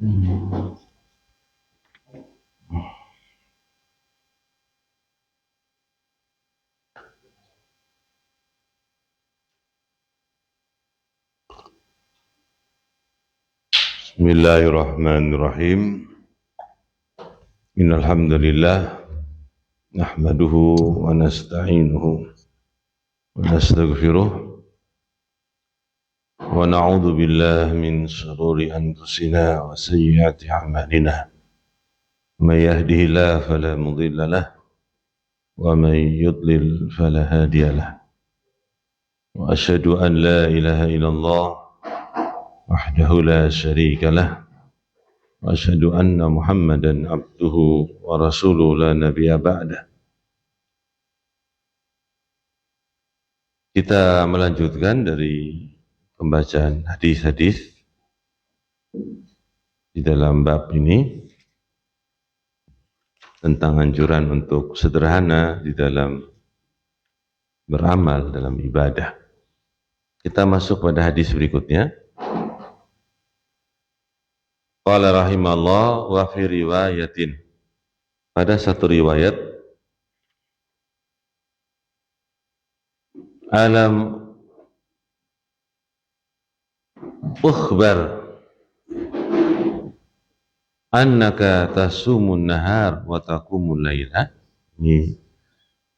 Bismillahirrahmanirrahim. Innal hamdalillah nahmaduhu wa nasta'inuhu wa nastaghfiruh wa na'udzu billahi min shururi anfusina wa sayyiati a'malina. May yahdihillahu fala mudilla lahu wa may yudlil fala hadiya lahu. Wa asyhadu an la ilaha illallah wahdahu la syarika lahu wa asyhadu anna Muhammadan abduhu wa rasuluhu la nabiyya ba'dah. Kita melanjutkan dari pembacaan hadis-hadis di dalam bab ini tentang anjuran untuk sederhana di dalam beramal dalam ibadah. Kita masuk pada hadis berikutnya. Qala rahimallah wa fi riwayatin. Pada satu riwayat, alam ukhbar annaka tasumun nahar wa taqumul laila. Ini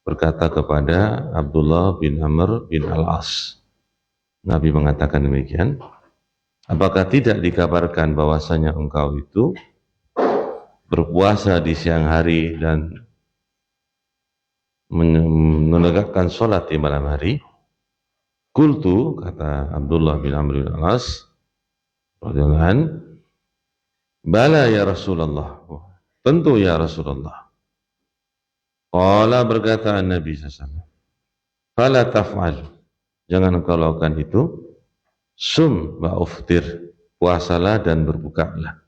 berkata kepada Abdullah bin Amr bin Al-As. Nabi mengatakan demikian. Apakah tidak dikabarkan bahwasanya engkau itu berpuasa di siang hari dan menegakkan sholat di malam hari? Qultu, kata Abdullah bin Amr bin Al-As radhiyallahu anhu, bala ya Rasulullah, tentu ya Rasulullah. Qala, berkata Nabi SAW, fala taf'al, jangan engkau lakukan itu. Sum wa uftir, puasalah dan berbukalah.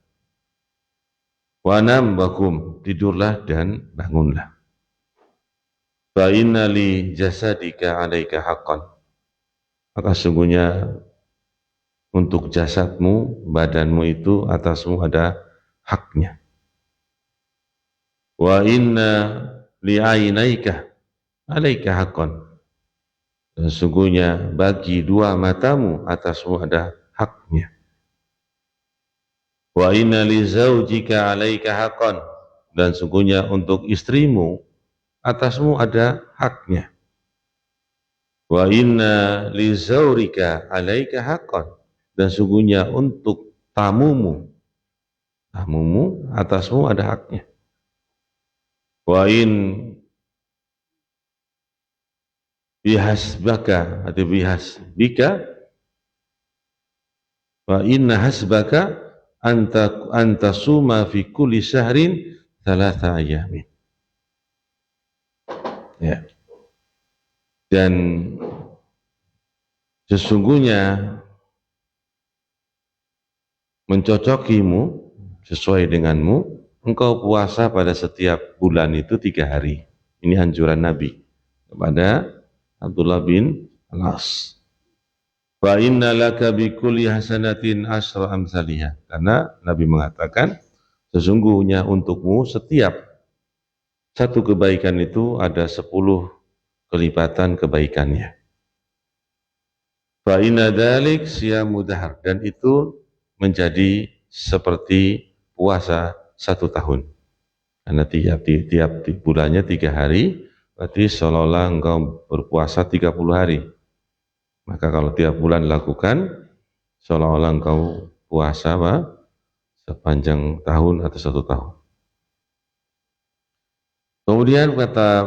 Wa nam bakum, tidurlah dan bangunlah. Fa inna li jasadika alaika haqqan, maka sungguhnya untuk jasadmu, badanmu itu atasmu ada haknya. Wa inna li ainaika alaika haqqan, dan sungguhnya bagi dua matamu atasmu ada haknya. Wa inna li zaujika alaika haqqan, dan sungguhnya untuk istrimu atasmu ada haknya. Wa inna li zaurika alaika haqqan, dan sungguhnya untuk tamumu atasmu ada haknya. Wa in bihasbaka atau bihasbika, wa inna hasbaka anta suma fi kulli syahrin 3 ayamin. Ya. Dan sesungguhnya mencocokimu, sesuai denganmu, engkau puasa pada setiap bulan itu 3 hari. Ini anjuran Nabi kepada Abdullah bin Al-As. Fa inna laka bi kulli hasanatin asyra amsalihha. Karena Nabi mengatakan sesungguhnya untukmu setiap satu kebaikan itu ada 10 kelipatan kebaikannya. Fa inna dzalik siyamu dahr, dan itu menjadi seperti puasa 1 tahun. Karena tiap bulannya 3 hari, berarti seolah-olah engkau berpuasa 30 hari. Maka kalau tiap bulan lakukan, seolah-olah engkau puasa sepanjang tahun atau 1 tahun. Kemudian kata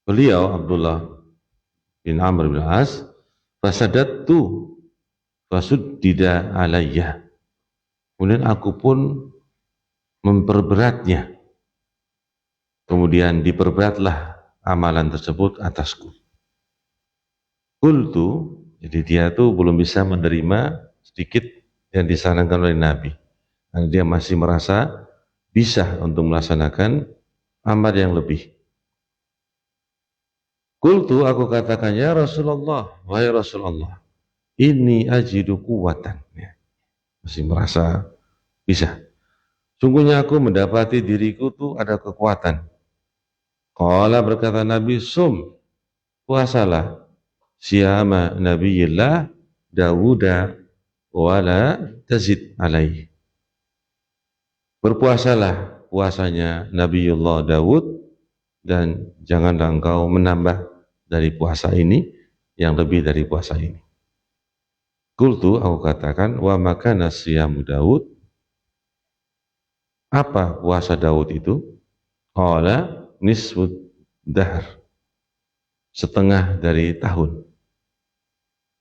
beliau, Abdullah bin Amr bin As, fasadattu fasuddida alayya. Kemudian aku pun memperberatnya. Kemudian diperberatlah amalan tersebut atasku. Qultu, jadi dia tuh belum bisa menerima sedikit yang disarankan oleh Nabi. Karena dia masih merasa bisa untuk melaksanakan amal yang lebih. Qultu, aku katakan, ya Rasulullah, wahai Rasulullah, ini ajidu kuwatan. masih merasa bisa. Sungguhnya aku mendapati diriku tuh ada kekuatan. Qala berkata Nabi, sum, puasalah. Siyama Nabiyillah Dawuda wala tazid alaih. Berpuasalah puasanya Nabiullah Dawud dan janganlah engkau menambah dari puasa ini yang lebih dari puasa ini. Qultu, aku katakan, wa makana siyamu Dawud, apa puasa Daud itu? Qala nisfud dahr, setengah dari tahun.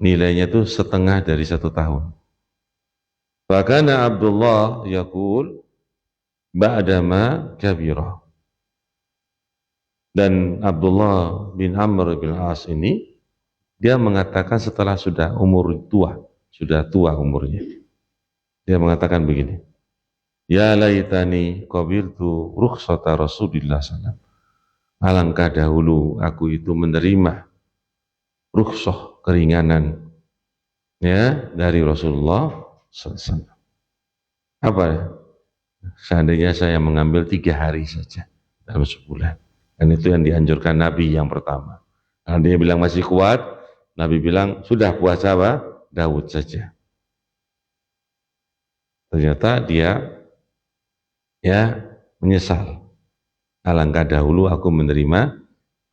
Nilainya itu setengah dari 1 tahun. Fakana Abdullah yaqul ba'dama kabira. Dan Abdullah bin Amr bin As ini, dia mengatakan setelah sudah umur tua, sudah tua umurnya. Dia mengatakan begini, ya laitani qabiltu rukhsata Rasulillah SAW. Alangkah dahulu aku itu menerima rukhsah, keringanan ya dari Rasulullah SAW. Apa? Seandainya saya mengambil 3 hari saja dalam sebulan. Dan itu yang dianjurkan Nabi yang pertama. Kalau dia bilang masih kuat, Nabi bilang sudah puasa apa? Daud saja. Ternyata dia ya menyesal. Alangkah dahulu aku menerima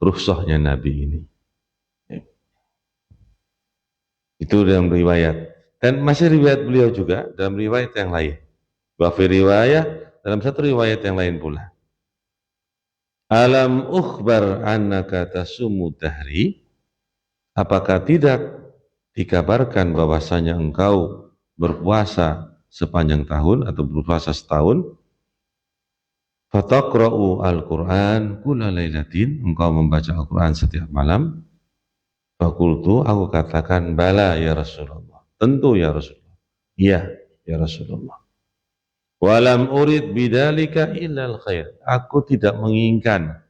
rukhsahnya Nabi ini. Itu dalam riwayat. Dan masih riwayat beliau juga dalam riwayat yang lain. Wa fi riwayah, dalam satu riwayat yang lain pula. Alam ukhbar annaka tasumu dahri, apakah tidak dikabarkan bahwasanya engkau berpuasa sepanjang tahun atau berpuasa setahun? Fataqra'u al-Quran kulla lailatin, engkau membaca Al-Quran setiap malam. Fakultu, aku katakan, bala ya Rasulullah, tentu ya Rasulullah, iya ya Rasulullah. Walam urid bidzalika illal khair, aku tidak menginginkan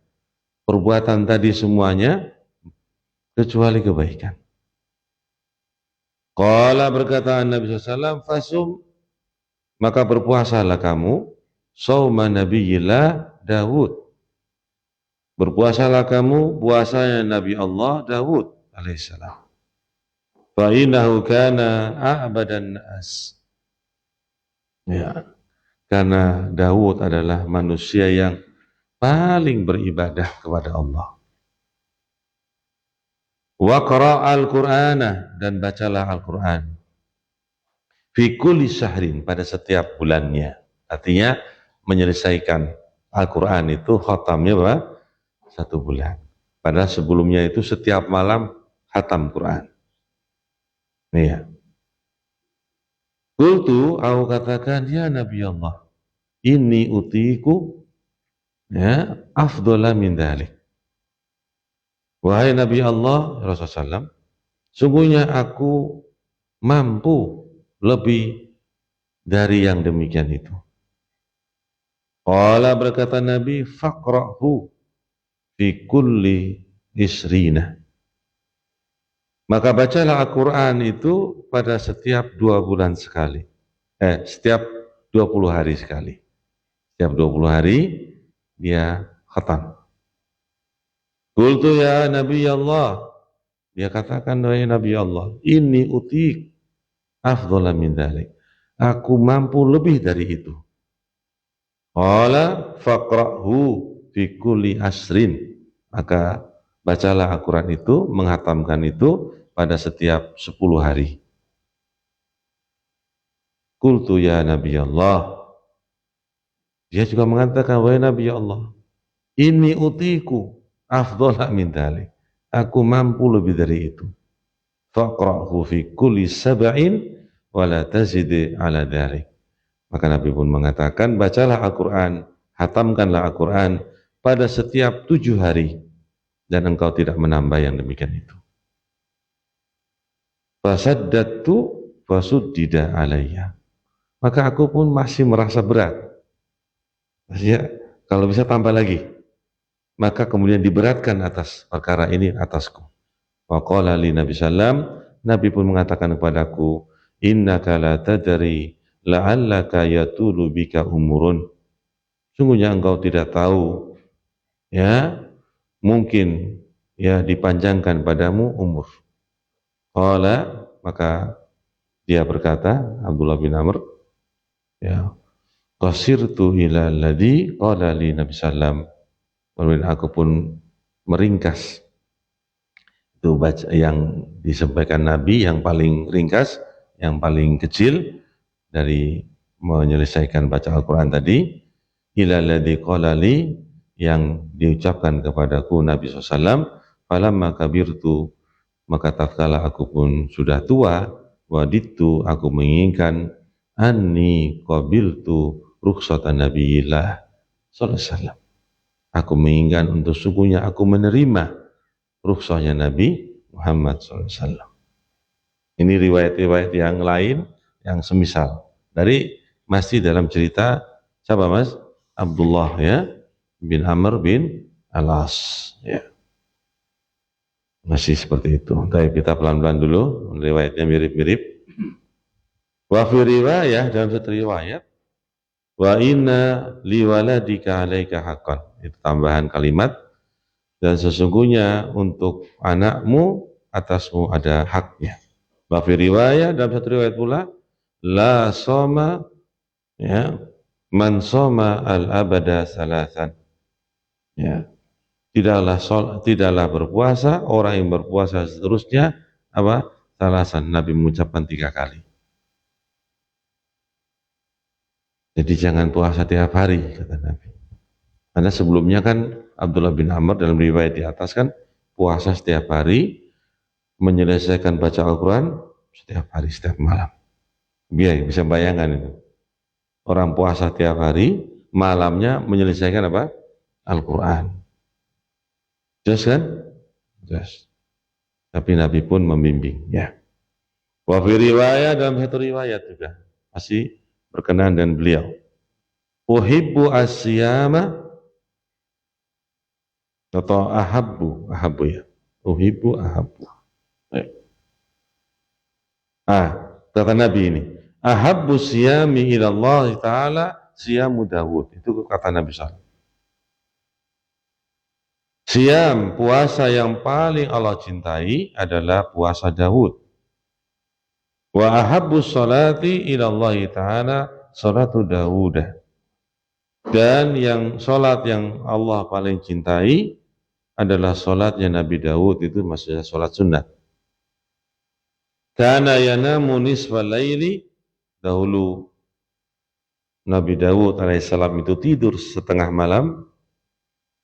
perbuatan tadi semuanya kecuali kebaikan. Qala, berkata Nabi SAW, fasum, maka berpuasalah kamu, sauma nabiyillah Dawud, berpuasalah kamu puasanya Nabi Allah Dawud alaihissalam. Fa innahu kana a'badan nas. Ya, karena Dawud adalah manusia yang paling beribadah kepada Allah. Wa qara'al Qur'ana, dan bacalah Al-Qur'an. Fi kulli syahrin, pada setiap bulannya. Artinya menyelesaikan Al-Qur'an itu khatamnya apa? 1 bulan. Padahal sebelumnya itu setiap malam khatam Quran. Iya. Qultu, aku katakan, ya Nabi Allah, inni utiku ya afdhala min dhalik. Wahai Nabi Allah, Rasulullah SAW, sungguhnya aku mampu lebih dari yang demikian itu. Qala, berkata Nabi, faqra'hu fi kulli isrina. Maka bacalah Al-Quran itu pada setiap 2 bulan sekali. Setiap 20 hari sekali. Setiap 20 hari dia khatam. Qultu ya Nabi Allah, dia katakan, wahai Nabi Allah, inni utik afdhala min dzalik. Aku mampu lebih dari itu. Qala faqra'hu fi kulli asrin. Maka bacalah Al-Quran itu, menghatamkan itu pada setiap 10 hari. Qultu ya Nabi Allah. Dia juga mengatakan, wahai Nabi Allah, inni utiku afdhala min dzalik. Aku mampu lebih dari itu. Faqra'hu fi kulli sab'in wa la tazid ala dzalik. Maka Nabi pun mengatakan, bacalah Al-Quran, hatamkanlah Al-Quran pada setiap 7 hari, dan engkau tidak menambah yang demikian itu. Fasaddatu fasuddida alayya. Maka aku pun masih merasa berat. Ya, kalau bisa tambah lagi. Maka kemudian diberatkan atas perkara ini atasku. Wa qala li Nabi sallam, Nabi pun mengatakan kepadaku, innaka la tadri la'allaka yatulu bika umurun. Sungguhnya engkau tidak tahu, ya, mungkin ya dipanjangkan padamu umur. Qala, maka dia berkata, Abdullah bin Amr, ya, qasirtu ila alladhi qala li Nabi sallam. Kemudian aku pun meringkas itu baca yang disampaikan Nabi, yang paling ringkas, yang paling kecil dari menyelesaikan baca Al-Quran tadi, ila alladhi qala li, yang diucapkan kepadaku Nabi SAW, falamma kabirtu, maka tatkala aku pun sudah tua, waditu, aku menginginkan, anni qabiltu rukhsatan nabiyillah sallallahu alaihi wasallam. Aku menginginkan untuk sungguhnya aku menerima rukhsahnya Nabi Muhammad SAW. Ini riwayat-riwayat yang lain yang semisal dari masih dalam cerita siapa Mas? Abdullah ya bin Amr bin Al-As ya. Masih seperti itu. Tapi kita pelan-pelan dulu, riwayatnya mirip-mirip. Wa fi riwayah, dalam satu riwayat, wa inna liwaladika alaika haqqan. Itu tambahan kalimat, dan sesungguhnya untuk anakmu atasmu ada haknya. Wa fi riwayah, dalam satu riwayat pula, la soma ya man soma al abada salasan. Ya. Tidaklah berpuasa orang yang berpuasa seterusnya apa? Salasan. Nabi mengucapkan 3 kali. Jadi jangan puasa tiap hari, kata Nabi. Karena sebelumnya kan Abdullah bin Amr dalam riwayat di atas kan puasa setiap hari, menyelesaikan baca Al-Quran setiap hari, setiap malam. Biar bisa bayangkan itu. Orang puasa tiap hari, malamnya menyelesaikan apa? Al-Quran. Jelas kan? Jelas. Tapi Nabi pun membimbing. Ya. Wa fi riwayat, dalam satu riwayat juga masih berkenan dan beliau. Uhibbu asyama atau ahabbu ya. Uhibbu ahabbu. Kata Nabi ini, ahabbu siyami ila Allah Ta'ala siyamu Dawud. Itu kata Nabi SAW. Siam, puasa yang paling Allah cintai adalah puasa Dawud. Wa ahabbu salati ila Allah Ta'ala salatu Dawud. Dan yang salat yang Allah paling cintai adalah salatnya Nabi Dawud, itu maksudnya salat sunat. Kana yanamu nisfal laili, dahulu Nabi Dawud alaihissalam itu tidur setengah malam,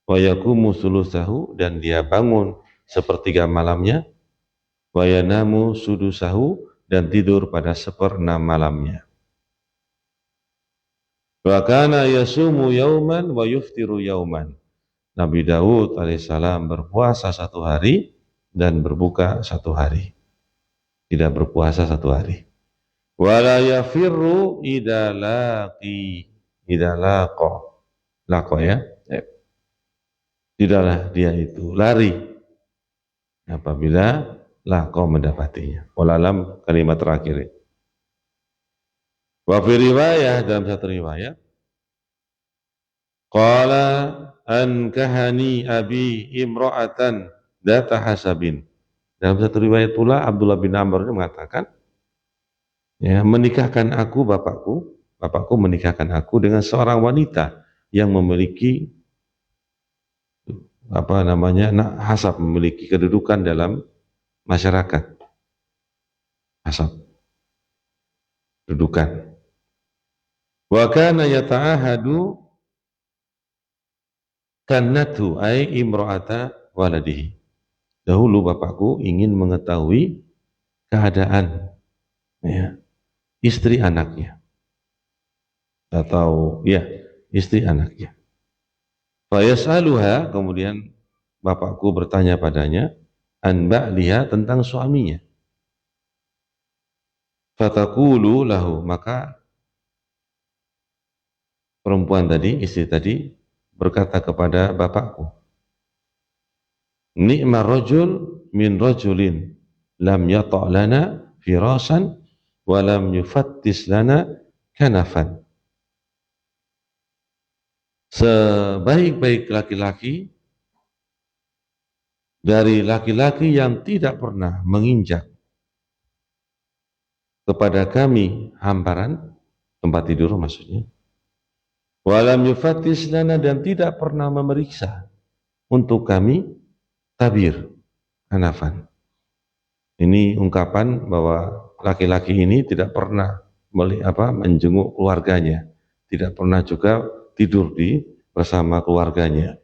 wa yaqumu sulusahu, dan dia bangun sepertiga malamnya, wa yanamu sudusahu, dan tidur pada 1/6 malamnya. Wa kana yasumu yauman wa yuftiru yauman. Nabi Dawud alaihissalam berpuasa 1 hari dan berbuka 1 hari. Tidak berpuasa 1 hari. Wala yafirru idalaqi, laqo ya. Tidaklah dia itu lari apabila laqo mendapatinya. Walalam kalimat terakhir. Wa fi riwayah, dalam satu riwayat, qala ankahani abi imra'atan data hasabin. Dalam satu riwayat pula Abdullah bin Amr mengatakan, ya, menikahkan aku bapakku menikahkan aku dengan seorang wanita yang memiliki hasab, memiliki kedudukan dalam masyarakat. Hasab, kedudukan. Wa kana yata'ahadu kannatu ay imra'ata waladihi. Dahulu bapakku ingin mengetahui keadaan ya, istri anaknya, atau ya istri anaknya. Fayas'aluha, kemudian bapakku bertanya padanya, an ba'liha, tentang suaminya. Fataqulu lahu, maka perempuan tadi, istri tadi berkata kepada bapakku, ni'ma rajul min rajulin lam yata' lana firasan wa lam yufattis lana kanafan. Sebaik-baik laki-laki dari laki-laki yang tidak pernah menginjak kepada kami hamparan, tempat tidur maksudnya, walam yufattis lana, dan tidak pernah memeriksa untuk kami tabir, kanafan. Ini ungkapan bahwa laki-laki ini tidak pernah menjenguk keluarganya, tidak pernah juga tidur bersama keluarganya.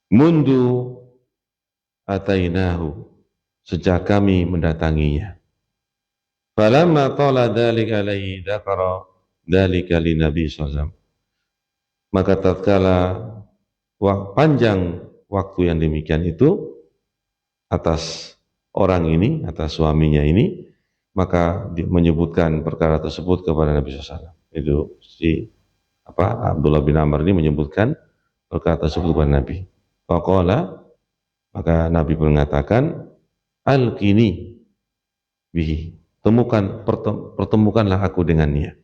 Mundu atainahu, sejak kami mendatanginya. Falamma tala dzalika alaihi dzakara dzalika li Nabi sallallahu. Maka tatkala panjang waktu yang demikian itu atas orang ini, atas suaminya ini, maka menyebutkan perkara tersebut kepada Nabi SAW. Itu Abdullah bin Amr ini menyebutkan perkara tersebut kepada Nabi. Faqala, maka Nabi mengatakan, al-kini bihi, pertemukanlah aku dengannya.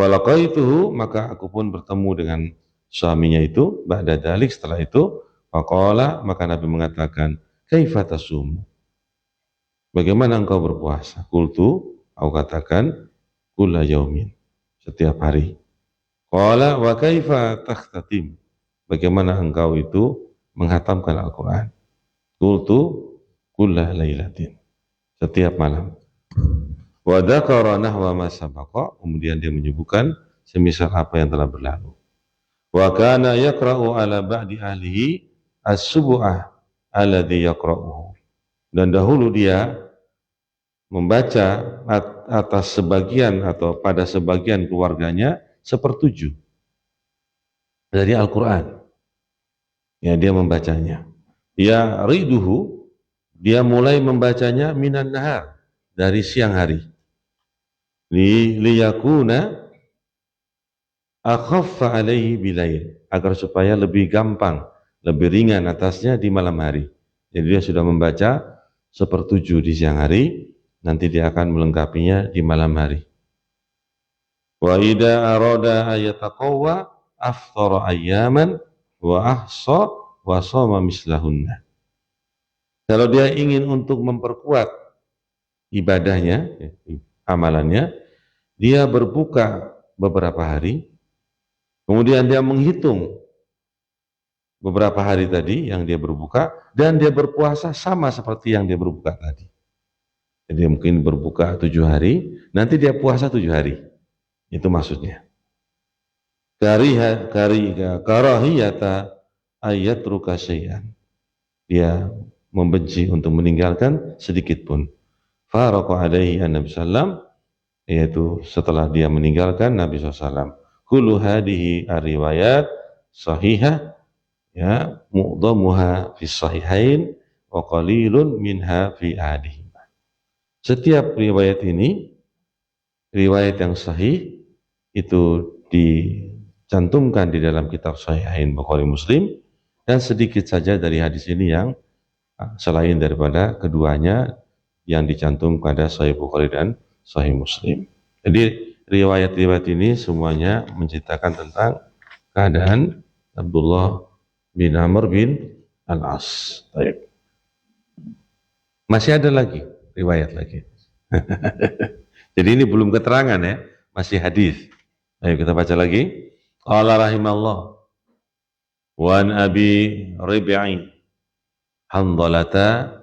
Falaqaituhu, maka aku pun bertemu dengan suaminya itu. Ba'da dzalik, setelah itu, faqala, maka Nabi mengatakan, kaifa tasum, bagaimana engkau berpuasa? Qultu, aku katakan, kulla yaumin, setiap hari. Qala wa kaifa takhtatim, bagaimana engkau itu menghatamkan Al-Quran? Qultu kulla lailatin, setiap malam. Wa dzakara nahwa ma sabaqa, kemudian dia menyebutkan semisal apa yang telah berlalu. Wa kana yaqra'u ala ba'di ahlihi as-subu'ah alladhi yaqra'uhu, dan dahulu dia membaca atas sebagian atau pada sebagian keluarganya sepertujuh dari Al-Quran. Ya, dia membacanya. Ya riduhu, dia mulai membacanya minan nahar, dari siang hari. Liyakuna akhaffa alaihi bilail, agar supaya lebih gampang, lebih ringan atasnya di malam hari. Jadi dia sudah membaca sepertujuh di siang hari, nanti dia akan melengkapinya di malam hari. Wa idza arada ayataqawwa aftara ayyaman wa ahsa wa shoma mislahunna. Kalau dia ingin untuk memperkuat ibadahnya, amalannya, dia berbuka beberapa hari, kemudian dia menghitung beberapa hari tadi yang dia berbuka, dan dia berpuasa sama seperti yang dia berbuka tadi. Jadi mungkin berbuka 7 hari, nanti dia puasa 7 hari. Itu maksudnya. Karahiyata ayatruka syai'an. Dia membenci untuk meninggalkan sedikit pun. Faraqa alaihi an-nabi sallam, yaitu setelah dia meninggalkan Nabi SAW. Kullu hadihi ar-riwayat sahihah, ya, mu'dhamuha fi sahihain wa qalilun minha fi ahadihim. Setiap riwayat ini, riwayat yang sahih, itu dicantumkan di dalam kitab Sahihain Bukhari Muslim, dan sedikit saja dari hadis ini yang selain daripada keduanya yang dicantum pada Sahih Bukhari dan Sahih Muslim. Jadi riwayat-riwayat ini semuanya menceritakan tentang keadaan Abdullah bin Amr bin Al-As. Masih ada lagi riwayat lagi. Jadi ini belum keterangan ya, masih hadis. Ayo kita baca lagi. Qala rahimallah wa an Abi Rib'i Handalata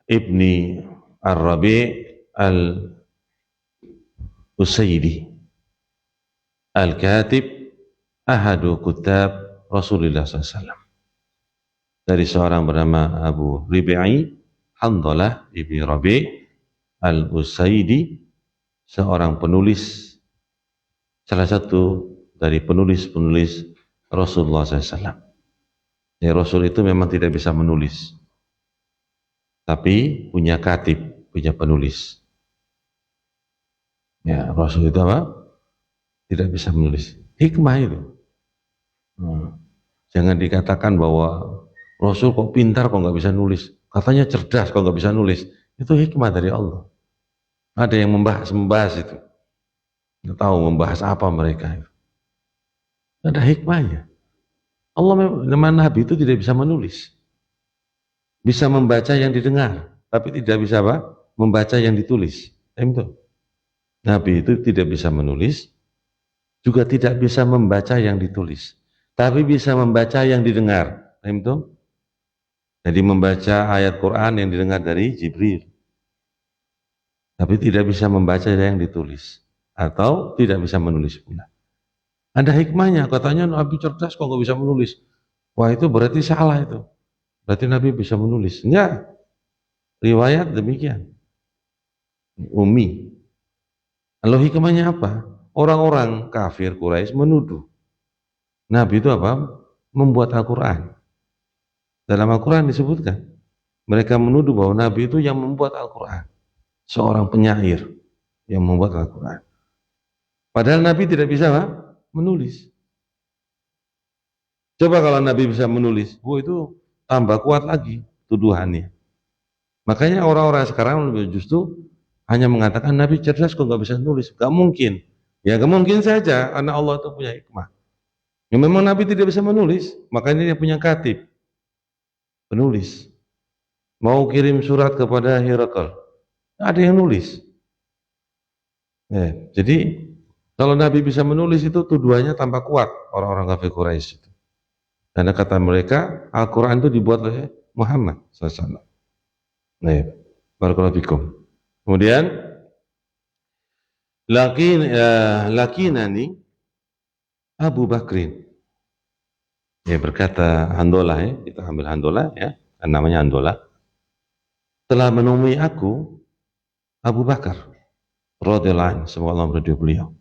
ibni Ar-Rabi' Al-Usaydi Al-Katib ahadu kutab Rasulullah SAW. Dari seorang bernama Abu Rib'i Handalah ibni Rabi' Al-Usaydi, seorang penulis, salah satu dari penulis-penulis Rasulullah SAW. Ya, Rasul itu memang tidak bisa menulis, tapi punya katib, punya penulis. Ya, Rasul itu apa? Tidak bisa menulis. Hikmah itu. Jangan dikatakan bahwa Rasul kok pintar kok nggak bisa nulis. Katanya cerdas kok nggak bisa nulis. Itu hikmah dari Allah. Ada yang membahas itu. Nggak tahu membahas apa mereka. Ada hikmahnya. Allah memang Nabi itu tidak bisa menulis. Bisa membaca yang didengar, tapi tidak bisa apa? Membaca yang ditulis. Itu. Nabi itu tidak bisa menulis, juga tidak bisa membaca yang ditulis, tapi bisa membaca yang didengar. Itu. Jadi membaca ayat Quran yang didengar dari Jibril, tapi tidak bisa membaca yang ditulis, atau tidak bisa menulis pula. Ada hikmahnya, katanya Nabi cerdas kok nggak bisa menulis. Wah itu berarti salah itu. Berarti Nabi bisa menulis. Enggak, riwayat demikian. Umi. Lalu hikmahnya apa? Orang-orang kafir Quraisy menuduh Nabi itu apa? Membuat Al-Quran. Dalam Al-Quran disebutkan, mereka menuduh bahwa Nabi itu yang membuat Al-Quran. Seorang penyair yang membuat Al-Quran. Padahal Nabi tidak bisa apa? Menulis. Coba kalau Nabi bisa menulis, itu tambah kuat lagi tuduhannya. Makanya orang-orang sekarang justru hanya mengatakan Nabi cerdas kok nggak bisa nulis. Gak mungkin. Ya gak mungkin saja, karena Allah itu punya hikmah. Ya, memang Nabi tidak bisa menulis, makanya dia punya katib, penulis. Mau kirim surat kepada Herakl, ada yang nulis. Ya, jadi kalau Nabi bisa menulis itu tuduhannya tambah kuat orang-orang kafir Quraisy itu. Karena kata mereka Al-Quran itu dibuat oleh Muhammad SAW. Nah, ya. Barakallahu fikum. Kemudian lakinani Abu Bakrin. Ya berkata Handolah ya, kita ambil Handolah ya, namanya Handolah. Telah menemui aku Abu Bakar radhiyallahu anhu, semoga Allah meridhai beliau.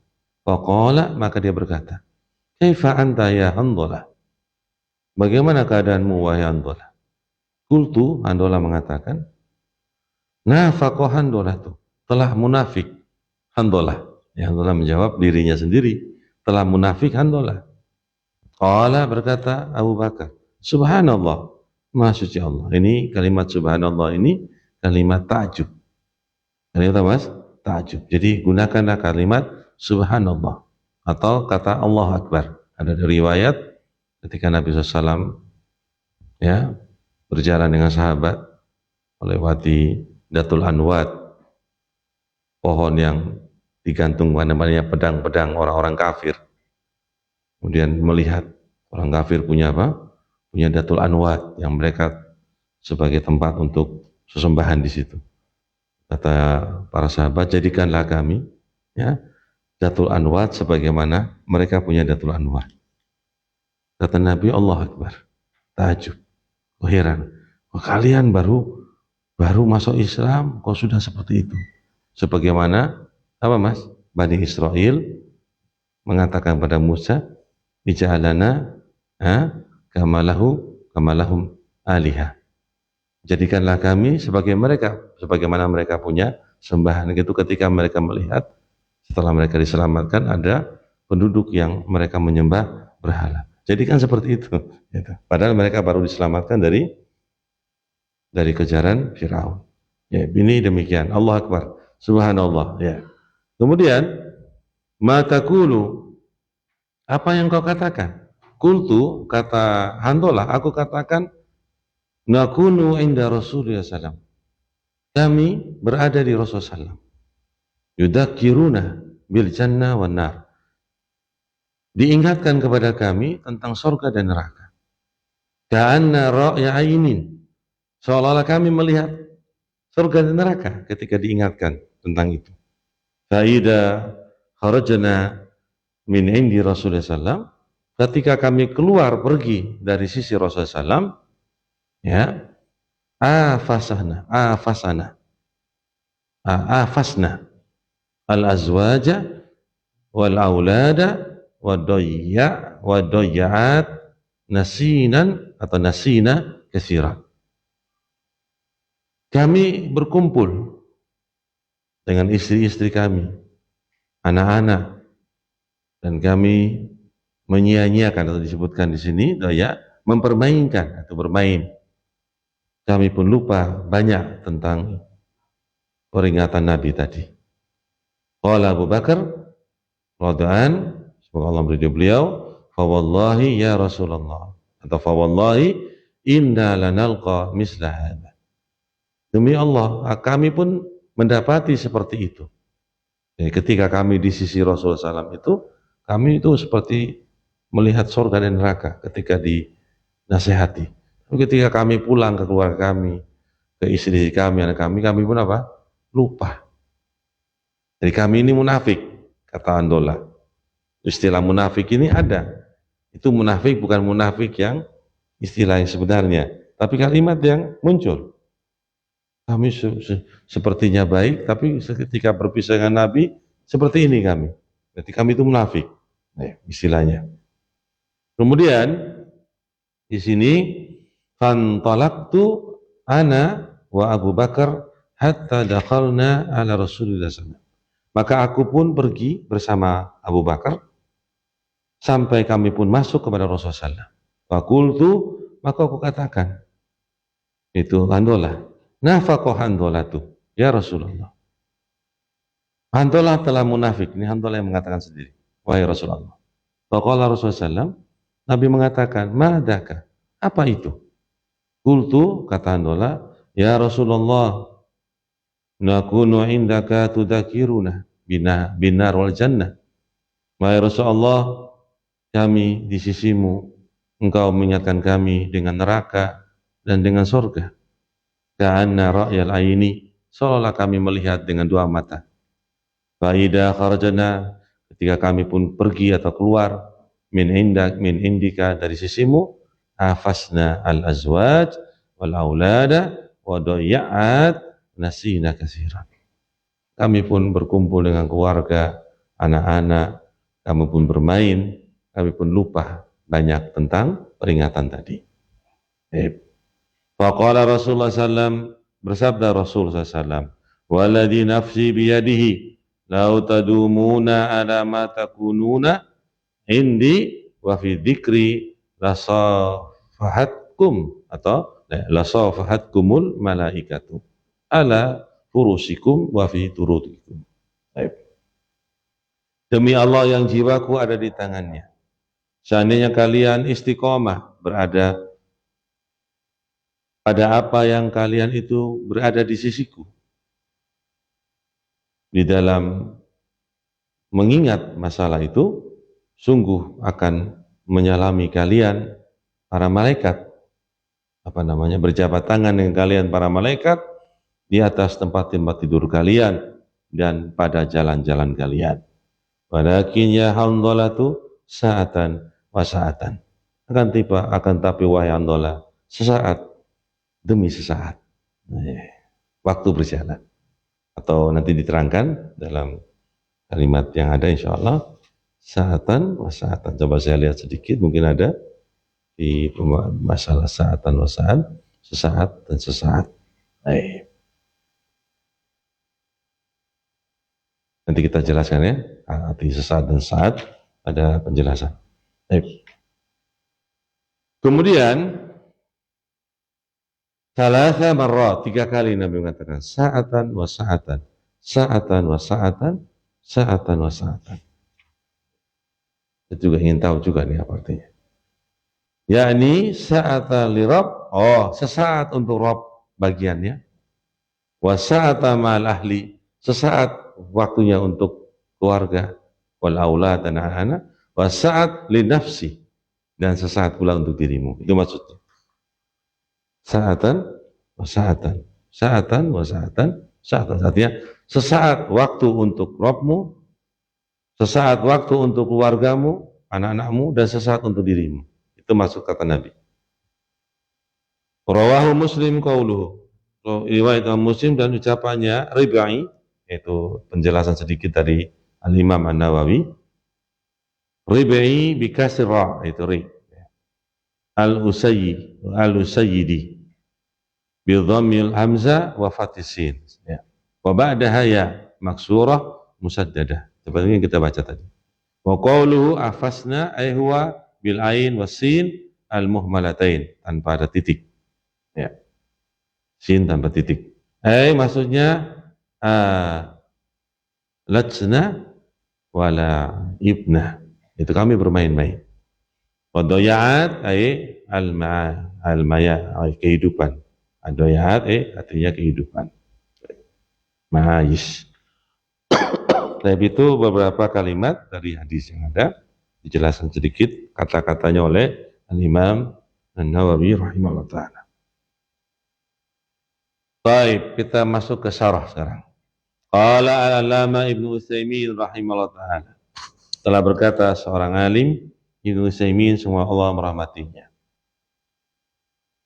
Faqala, maka dia berkata, "Kaifa anta ya Handolah?" Bagaimana keadaanmu wahai Handolah? Qultu, Handolah mengatakan, nafaqah Handolah tuh telah munafik Handolah. Ya, Handolah menjawab dirinya sendiri, telah munafik Handolah. Qala, berkata Abu Bakar, Subhanallah, Maha suci Allah. Ini kalimat Subhanallah ini kalimat ta'jub. Kalimat apa mas? Ta'jub. Jadi gunakanlah kalimat Subhanallah atau kata Allah Akbar. Ada riwayat ketika Nabi SAW ya berjalan dengan sahabat melewati Datul Anwad, pohon yang digantung namanya pedang-pedang orang-orang kafir. Kemudian melihat orang kafir punya apa? Punya Datul Anwad yang mereka sebagai tempat untuk sesembahan di situ. Kata para sahabat, jadikanlah kami ya Datul Anwad sebagaimana mereka punya Datul Anwad. Kata Nabi, Allah Akbar. Ta'jub. Heran. Kalian baru masuk Islam kok sudah seperti itu. Sebagaimana apa mas? Bani Israel mengatakan pada Musa, ij'alana kamalahum alihah. Jadikanlah kami sebagaimana mereka punya sembahan. Itu ketika mereka melihat setelah mereka diselamatkan ada penduduk yang mereka menyembah berhala. Jadikan seperti itu. Padahal mereka baru diselamatkan dari kejaran Firaun. Ya, ini demikian. Allah Akbar. Subhanallah. Ya. Kemudian, mataku apa yang kau katakan? Kultu, kata Handolah, aku katakan, nakunu inda Rasulullah SAW. Kami berada di Rasulullah SAW. Yudakiruna bil jannah wan nar. Diingatkan kepada kami tentang surga dan neraka. Ka'anna ra'ya ainin. Seolah-olah kami melihat surga dan neraka ketika diingatkan tentang itu. Fa'ida kharajna min indi Rasulullah SAW. Ketika kami keluar pergi dari sisi Rasulullah SAW, ya, afasna al-azwaja wal aulada wa doya'at nasinan atau nasina katsiran. Kami berkumpul dengan istri-istri kami, anak-anak, dan kami menyia-nyiakan atau disebutkan di sini doya, mempermainkan atau bermain. Kami pun lupa banyak tentang peringatan Nabi tadi. Qala Abu Bakar radhiyallahu, semoga Allah meridhai beliau, fa wallahi ya Rasulullah, atau fa wallahi inna lanalqa misla hadza. Demi Allah, kami pun mendapati seperti itu. Jadi ketika kami di sisi Rasulullah SAW itu, kami itu seperti melihat surga dan neraka ketika dinasehati. Tapi ketika kami pulang ke keluarga kami, ke istri kami, anak kami pun apa? Lupa. Jadi kami ini munafik, kata Andola. Istilah munafik ini ada. Itu munafik bukan munafik yang istilah yang sebenarnya, tapi kalimat yang muncul. Kami sepertinya baik, tapi ketika berpisah dengan Nabi, seperti ini kami. Berarti kami itu munafik, istilahnya. Kemudian di sini fantalaqtu ana wa Abu Bakar hatta dakhalna ala Rasulillah SAW. Maka aku pun pergi bersama Abu Bakar sampai kami pun masuk kepada Rasulullah SAW. Fakultu, maka aku katakan, itu Handolah, nafaqah Handolatu, ya Rasulullah. Handolah telah munafik, ini Handolah yang mengatakan sendiri, wahai Rasulullah. Faqala Rasulullah SAW, Nabi mengatakan, madaka, apa itu? Kultu, kata Handolah, ya Rasulullah, nakunu indaka tudakiruna binar wal jannah. Wahai Rasulullah, kami di sisimu, engkau mengingatkan kami dengan neraka dan dengan surga. Ka'anna ra'yal aini, seolah kami melihat dengan dua mata. Fa'idha kharajana, ketika kami pun pergi atau keluar, min indika, dari sisimu, afasna al-azwaj wal aulada wa doya'at nasina kasiran. Kami pun berkumpul dengan keluarga, anak-anak, kami pun bermain, kami pun lupa banyak tentang peringatan tadi. Faqala Rasulullah SAW, bersabda Rasulullah SAW, waladhi nafsi biyadihi, lau tadumuna ala ma takununa indi wa fi dzikri lasafahatkum, atau lasafahatkumul malaikatu ala furusikum wa fi turutikum. Demi Allah yang jiwaku ada di tangannya, seandainya kalian istiqomah berada pada apa yang kalian itu berada di sisiku, di dalam mengingat masalah itu, sungguh akan menyalami kalian para malaikat, berjabat tangan dengan kalian para malaikat di atas tempat-tempat tidur kalian dan pada jalan-jalan kalian. Walakin ya Handolatu sa'atan wa sa'atan. Akan tapi wahai Handolah, sesaat demi sesaat. Waktu berjalan. Atau nanti diterangkan dalam kalimat yang ada insyaallah, sa'atan wa sa'atan. Coba saya lihat sedikit, mungkin ada di masalah sa'atan wa sa'at, sesaat dan sesaat. Nanti kita jelaskan ya, arti sesaat dan saat, ada penjelasan. Kemudian salasa marrat, 3 kali Nabi mengatakan sa'atan wa sa'atan, sa'atan wa sa'atan, sa'atan wa sa'atan. Saya juga ingin tahu juga nih apa artinya. Yakni sa'atan li Rabb, sesaat untuk Rabb bagiannya. Wa sa'atan ma'al ahli, sesaat waktunya untuk keluarga, wal aulad dan anak-anak, wa sa'at li nafsi, dan sesaat pula untuk dirimu. Itu maksudnya. Sa'atan wa sa'atan, sa'atan wa sa'atan, sa'atan. Artinya sesaat waktu untuk Rabbmu, sesaat waktu untuk keluargamu, anak-anakmu, dan sesaat untuk dirimu. Itu maksud kata Nabi. Rawahu Muslim qauluhu. Riwayat Muslim dan ucapannya Ribai, itu penjelasan sedikit dari Al-Imam An-Nawawi. Ribai bikasir ra, itu ri. Al-Usayyidi bi dhammil hamzah wa fatisin. Wa ba'daha ya maksurah musaddadah. Seperti yang kita baca tadi. Wa qauluhu afasna ay huwa bil ain wasin al-muhmalatain, tanpa ada titik. Ya. Sin tanpa titik. Maksudnya lajna wala ibnah. Itu kami bermain-main. Wadoyaat ay al-maya ay kehidupan. Adoyaat artinya kehidupan. Ma'ayis. Tapi itu beberapa kalimat dari hadis yang ada, dijelaskan sedikit kata-katanya oleh Al-Imam An-Nawawi rahimahullah ta'ala. Baik, kita masuk ke syarah sekarang. Qala al-alama Ibnu Utsaimin rahimahullah ta'ala. Telah berkata seorang alim, Ibnu Utsaimin, semua Allah merahmatinya.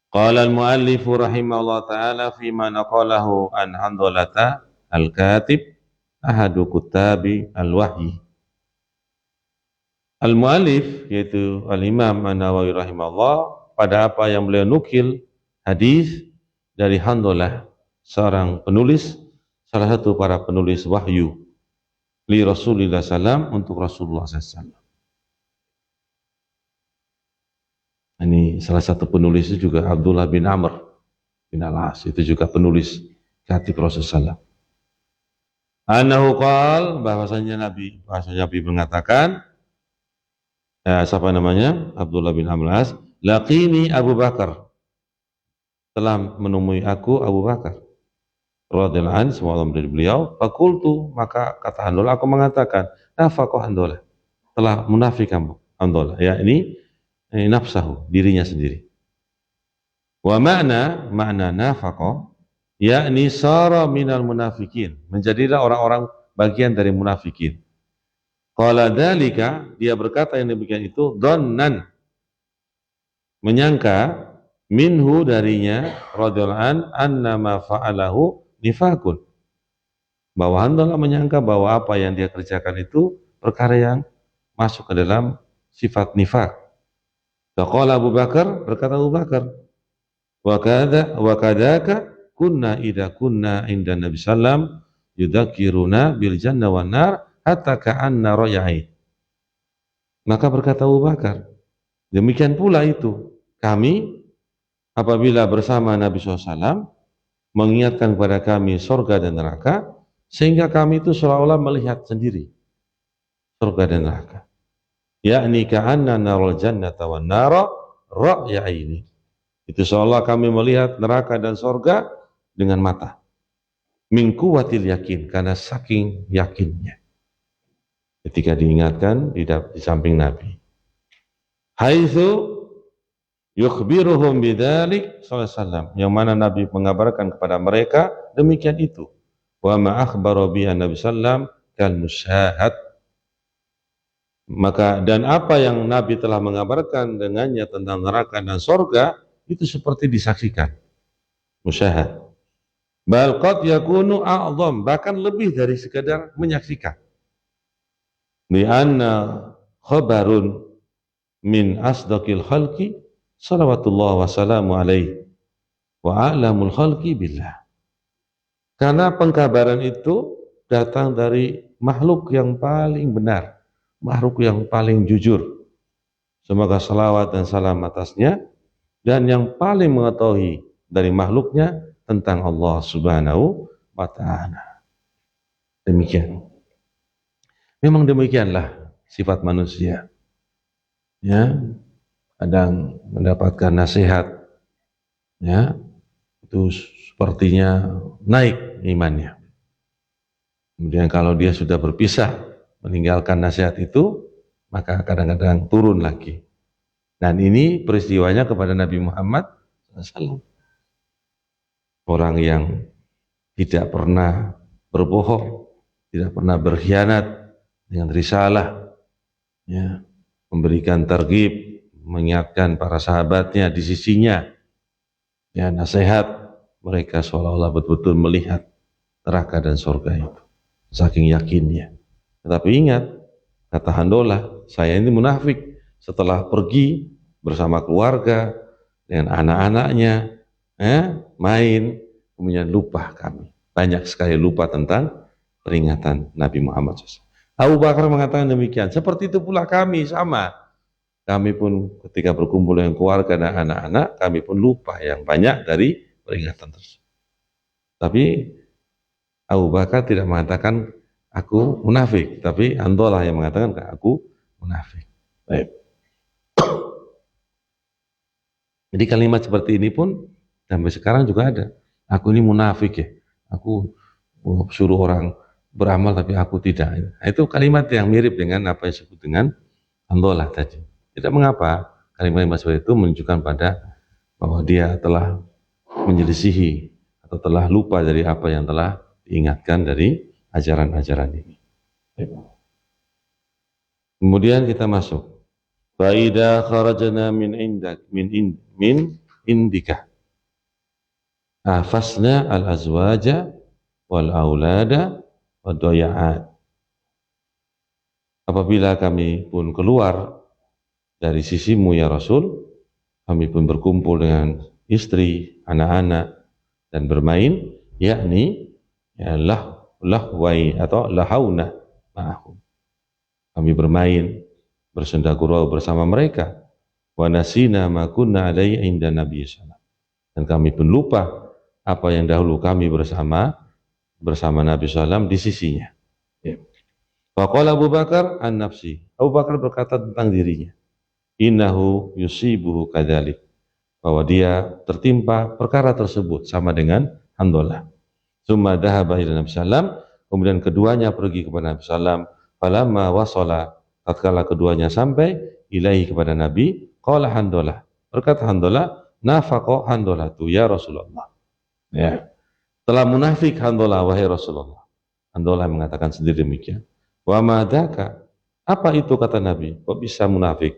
Qala al-muallif rahimahullah ta'ala fima naqalahu an Handhalata al-katib ahadu kutabi al-wahyi. Al-muallif yaitu Al-Imam An-Nawawi rahimahullah pada apa yang beliau nukil hadis dari Handhalah, seorang penulis, salah satu para penulis wahyu li Rasulillah sallam, untuk Rasulullah sallam. Ini salah satu penulis itu juga Abdullah bin Amr bin Al-As, itu juga penulis katib Rasulullah sallam. Anahu qal, bahwasanya Nabi mengatakan, siapa namanya? Abdullah bin Amr Al-As, laqini Abu Bakar, telah menemui aku Abu Bakar radhiyallahu anhu, semoga Allah dari beliau. Fakultu, maka kata Handhalah, aku mengatakan, nafaqah Handhalah, telah munafik kamu Handhalah, ya ini nafsahu, dirinya sendiri. Wa makna nafaqah, yakni sara minal munafikin, menjadilah orang-orang bagian dari munafikin. Qala dzalika, dia berkata yang demikian itu, dhannan, menyangka, minhu darinya, radhiyallahu an, annama fa'alahu nifakun, bahwa Handhalah menyangka bahwa apa yang dia kerjakan itu perkara yang masuk ke dalam sifat nifak. Faqala Abu Bakar, berkata Abu Bakar, wa kadaka kunna idza kunna inda Nabi sallam yudzakiruna bil janna wan nar hatta ka'anna rayai. Maka berkata Abu Bakar, demikian pula itu kami apabila bersama Nabi SAW mengingatkan kepada kami surga dan neraka, sehingga kami itu seolah-olah melihat sendiri surga dan neraka. Yakni ka'anna naral jannata wan nara ra'yaini. Itu seolah kami melihat neraka dan surga dengan mata. Min quwwatil yakin, karena saking yakinnya ketika diingatkan di samping Nabi. Haitsu yukhbiruhum bidzalik sallallahu alaihi wasallam, yang mana Nabi mengabarkan kepada mereka demikian itu. Wa ma akhbara bi Nabi sallam kal musyahad. Maka dan apa yang Nabi telah mengabarkan dengannya tentang neraka dan surga itu seperti disaksikan, musyahad. Bal qad yakunu a'dham, bahkan lebih dari sekadar menyaksikan. Li anna khabarun min asdaqil khalqi salawatullah wa salamu alaihi wa a'lamul khalqi billah. Karena pengkabaran itu datang dari makhluk yang paling benar, makhluk yang paling jujur, semoga salawat dan salam atasnya, dan yang paling mengetahui dari makhluknya tentang Allah Subhanahu wa ta'ala. Demikian. Memang demikianlah sifat manusia. Ya, kadang mendapatkan nasihat, ya, itu sepertinya naik imannya. Kemudian kalau dia sudah berpisah, meninggalkan nasihat itu, maka kadang-kadang turun lagi. Dan ini peristiwanya kepada Nabi Muhammad SAW. Orang yang tidak pernah berbohong, tidak pernah berkhianat dengan risalah, ya, memberikan targhib, mengingatkan para sahabatnya di sisinya, ya, nasihat, mereka seolah-olah betul-betul melihat neraka dan surga itu, saking yakinnya. Tetapi ingat, kata Handhalah, saya ini munafik. Setelah pergi bersama keluarga dengan anak-anaknya, main, kemudian lupa kami. Banyak sekali lupa tentang peringatan Nabi Muhammad SAW. Abu Bakar mengatakan demikian. Seperti itu pula kami, sama. Kami pun ketika berkumpul dengan keluarga dan anak-anak, kami pun lupa yang banyak dari peringatan tersebut. Tapi Abu Bakar tidak mengatakan aku munafik, tapi Handalah yang mengatakan aku munafik. Baik. Jadi kalimat seperti ini pun sampai sekarang juga ada. Aku ini munafik ya. Aku suruh orang beramal tapi aku tidak. Nah, itu kalimat yang mirip dengan apa yang disebut dengan Handalah tadi. Tidak mengapa kalimat-kalimat seperti itu menunjukkan pada bahwa dia telah menyelisihi atau telah lupa dari apa yang telah diingatkan dari ajaran-ajaran ini. Kemudian kita masuk. Faida kharajna min indika afasna al azwaja wal aulada wad doya'at. Apabila kami pun keluar dari sisimu ya Rasul, kami pun berkumpul dengan istri, anak-anak dan bermain, yakni ya lahwai atau lahauna ma'ahum. Kami bermain bersenda gurau bersama mereka. Wa nasina ma kunna alaihi inda Nabi sallallahu. Dan kami pun lupa apa yang dahulu kami bersama Nabi sallallahu di sisinya. Ya. Faqala Abu Bakar an nafsi. Abu Bakar berkata tentang dirinya, innahu yusibuhu kadzalik, bahwa dia tertimpa perkara tersebut sama dengan Handalah. Tsumma dhahaba ila Nabi sallallahu, kemudian keduanya pergi kepada Nabi sallallahu. Falamma wasala, tatkala keduanya sampai ilahi kepada Nabi, qala Handalah, berkata Handalah, nafaqo Handalah tu ya Rasulullah. Ya. Telah munafik Handalah wahai Rasulullah. Handalah mengatakan sendiri demikian. Wa madaka, apa itu kata Nabi? Kok bisa munafik?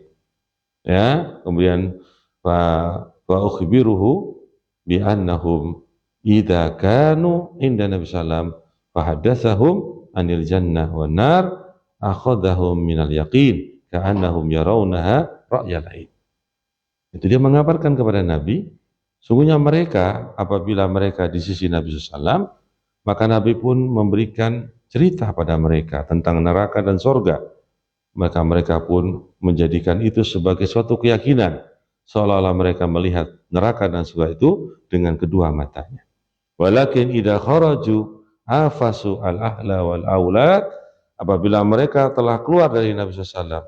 Ya, kemudian wa ukhbiruhu bi annahum idza kanu inda Nabi sallam fa hadatsahum anil jannah wan nar akhadhahum minal yaqin ka'annahum yarawnaha ra'yal ain. Itu dia mengabarkan kepada Nabi, sungguhnya mereka apabila mereka di sisi Nabi sallam, maka Nabi pun memberikan cerita pada mereka tentang neraka dan surga. Maka mereka pun menjadikan itu sebagai suatu keyakinan, seolah-olah mereka melihat neraka dan surga itu dengan kedua matanya. Walakin idza kharaju afasu al-ahla wal aulad, apabila mereka telah keluar dari Nabi SAW,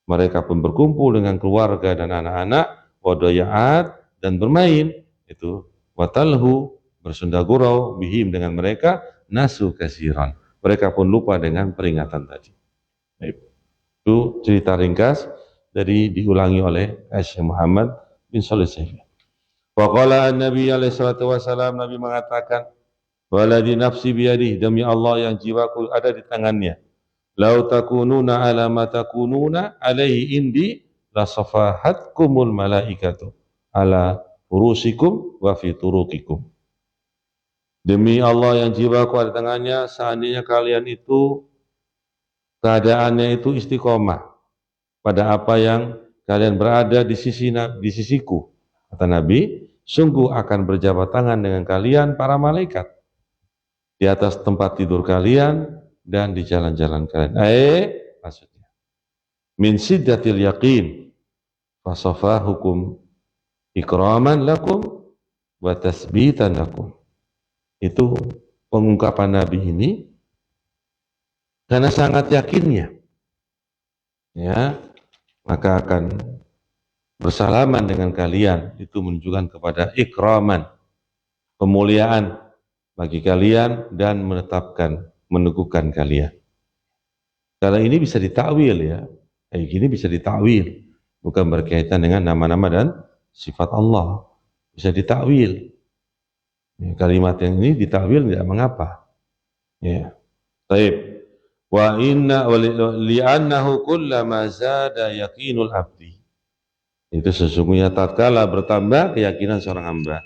mereka pun berkumpul dengan keluarga dan anak-anak, wadoyaat dan bermain, itu watalhu bersenda gurau bihim dengan mereka, nasu kasiran, mereka pun lupa dengan peringatan tadi. Itu cerita ringkas dari diulangi oleh Syekh Muhammad bin Shalih Al-Utsaimin. Waqala Nabi alaihi salatu wasallam, Nabi mengatakan, waladi nafsi biyadihi, demi Allah yang jiwaku ada di tangannya, lau takununa ala ma takununa alaihi indi la safahatkumul malaikatu ala furusikum wa fi turuqikum. Demi Allah yang jiwaku ada di tangannya, seandainya kalian itu keadaannya itu istiqomah pada apa yang kalian berada di sisiku, kata Nabi, sungguh akan berjabat tangan dengan kalian para malaikat di atas tempat tidur kalian dan di jalan-jalan kalian. Maksudnya min siddatil yaqin fasafahukum ikraman lakum wa tasbitan lakum. Itu pengungkapan Nabi ini karena sangat yakinnya, ya, maka akan bersalaman dengan kalian, itu menunjukkan kepada ikraman, pemuliaan bagi kalian dan meneguhkan kalian. Karena ini bisa ditakwil, ya, kayak gini bisa ditakwil, bukan berkaitan dengan nama-nama dan sifat Allah, bisa ditakwil. Ya, kalimat yang ini ditakwil tidak mengapa. Ya, baik. Wa inna li'annahu kullama zada yaqinul abdi, itu sesungguhnya tatkala bertambah keyakinan seorang hamba,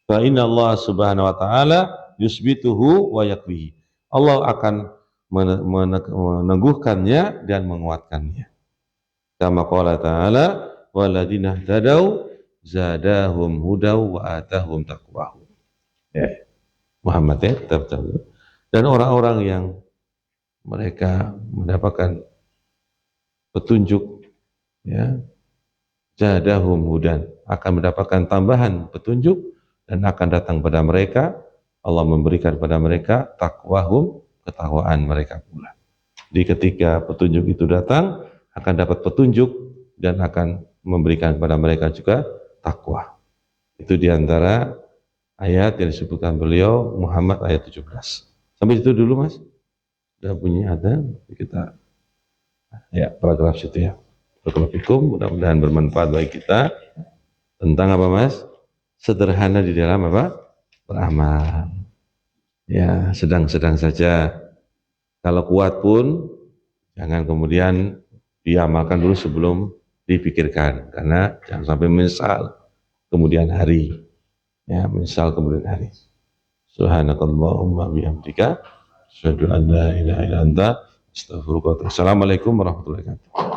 fa inna Allah subhanahu wa ta'ala yusbituhu wa yakwihi, Allah akan meneguhkannya dan menguatkannya. Kama qala ta'ala waladina tadau zadahum hudaw wa atahum taqwahum. Ya, Muhammad ya, betul. Dan orang-orang yang mereka mendapatkan petunjuk, ya, zadahum hudan, akan mendapatkan tambahan petunjuk dan akan datang pada mereka, Allah memberikan pada mereka takwahum, ketakwaan mereka pula. Jadi ketika petunjuk itu datang, akan dapat petunjuk dan akan memberikan kepada mereka juga takwa. Itu diantara ayat yang disebutkan beliau Muhammad ayat 17. Sampai itu dulu Mas. Sudah bunyi adzan, kita ya paragraf situ ya. Barakallahu, mudah-mudahan bermanfaat bagi kita. Tentang apa Mas? Sederhana di dalam apa? Beramal. Ya, sedang-sedang saja. Kalau kuat pun jangan kemudian diamalkan dulu sebelum dipikirkan, karena jangan sampai menyesal kemudian hari. Ya, menyesal kemudian hari. Subhanakallahumma bihamdika asyhadu an la ilaha illa anta astaghfiruka wa atubu ilaik. Assalamualaikum warahmatullahi wabarakatuh.